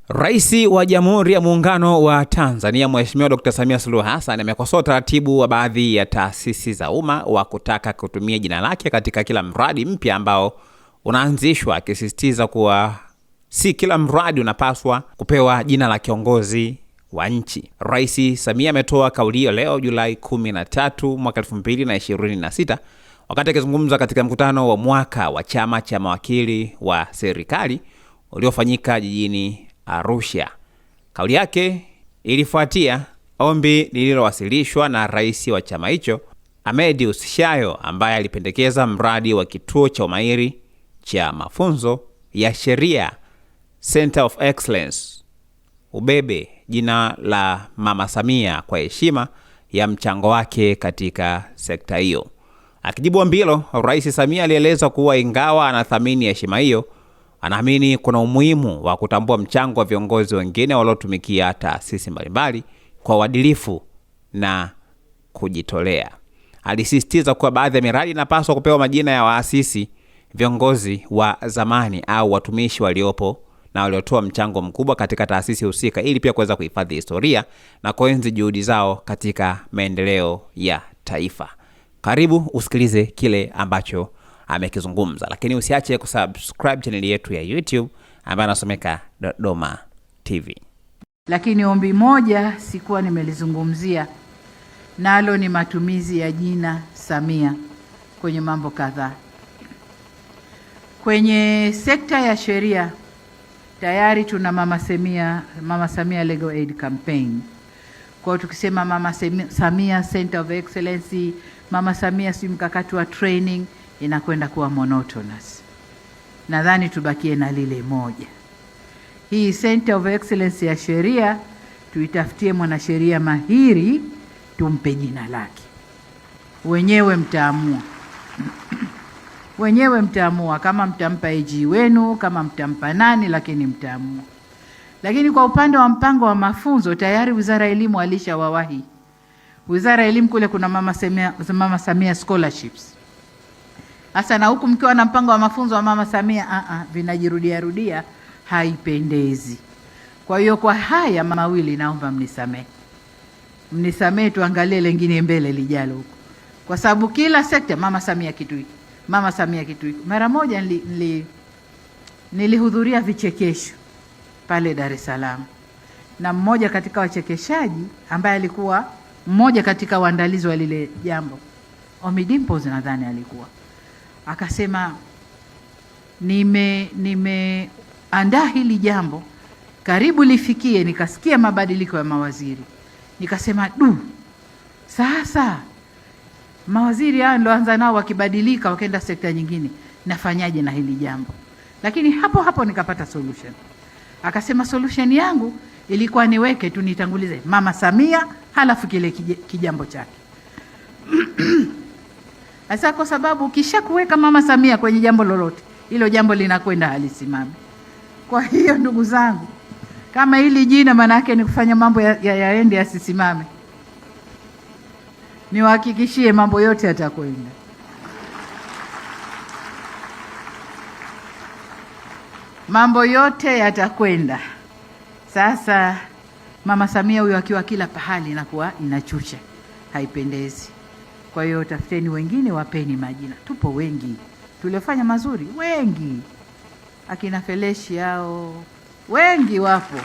Rais wa Jamhuri ya Muungano wa Tanzania Mheshimiwa Dr. Samia Suluhu Hassan amekosoa taratibu wa baadhi ya taasisi za umma wa kutaka kutumia jina lake katika kila mradi mpya ambao unaanzishwa, akisisitiza kuwa si kila mradi unapaswa kupewa jina la kiongozi wa nchi. Rais Samia ametoa kauli hiyo leo Julai 13 mwaka 2026 wakati akizungumza katika mkutano wa mwaka wa chama cha mawakili wa serikali uliofanyika jijini Arusha. Kauli yake ilifuatia ombi lililowasilishwa na rais wa chama hicho Ahmed Shayo, ambaye alipendekeza mradi wa kituo cha umahiri cha mafunzo ya sheria Center of Excellence ubebe jina la Mama Samia kwa heshima ya mchango wake katika sekta hiyo. Akijibu ombi hilo, Rais Samia alieleza kuwa ingawa anathamini heshima hiyo, anaamini kuna umuhimu wa kutambua mchango wa viongozi wengine waliotumikia taasisi mbalimbali kwa uadilifu na kujitolea. Alisisitiza kuwa baadhi ya miradi inapaswa kupewa majina ya waasisi, viongozi wa zamani au watumishi waliopo na waliotoa mchango mkubwa katika taasisi husika, ili pia kuweza kuhifadhi historia na kuenzi juhudi zao katika maendeleo ya taifa. Karibu usikilize kile ambacho amekizungumza, lakini usiache kusubscribe channel yetu ya YouTube ambayo inasomeka Dodoma TV. Lakini ombi moja sikuwa nimelizungumzia, nalo ni matumizi ya jina Samia kwenye mambo kadhaa. Kwenye sekta ya sheria tayari tuna Mama Samia Legal Aid Campaign. Kwa hiyo tukisema Mama Samia Center of Excellence, Mama Samia si mkakati wa training, inakwenda kuwa monotonous. Nadhani tubakie na lile moja. Hii Center of Excellence ya sheria tuitafutie mwanasheria mahiri, tumpe jina lake. Wenyewe mtaamua. Wenyewe mtaamua kama mtampa AG wenu, kama mtampa nani, lakini mtaamua. Lakini kwa upande wa mpango wa mafunzo tayari Wizara ya Elimu alishawawahi. Wizara ya Elimu kule kuna Mama Samia Scholarships. Hasa na huku mkiwa na mpango wa mafunzo wa Mama Samia, vinajirudia rudia, haipendezi. Kwa hiyo kwa haya mawili naomba mnisamee. Mnisamee, tuangalie lengine mbele lijalo huko. Kwa sababu kila sekta Mama Samia kitu hiki, Mama Samia kitu hiki. Mara moja nilihudhuria vichekesho pale Dar es Salaam. Na mmoja katika wachekeshaji ambaye alikuwa mmoja katika waandalizi wa lile jambo, Omidimpos nadhani alikuwa, akasema nimeandaa hili jambo karibu lifikie, nikasikia mabadiliko ya mawaziri. Nikasema sasa mawaziri hao ndio anza nao wakibadilika wakaenda sekta nyingine, nafanyaje na hili jambo? Lakini hapo nikapata solution. Akasema solution yangu ilikuwa niweke tu nitangulize Mama Samia halafu kile kijambo chake. Asa kwa sababu ukisha kuweka Mama Samia kwenye jambo lolote, hilo jambo linakwenda halisimami. Kwa hiyo ndugu zangu, kama hili jina maana yake ni kufanya mambo yaende yasisimame, niwahakikishie mambo yote yatakwenda. Mambo yote yatakwenda. Sasa Mama Samia huyo akiwa kila pahali inakuwa inachusha, haipendezi. Kwa hiyo tafuteni wengine, wapeni majina. Tupo wengi tuliofanya mazuri, wengi. Akina Feleshi hao wengi wapo.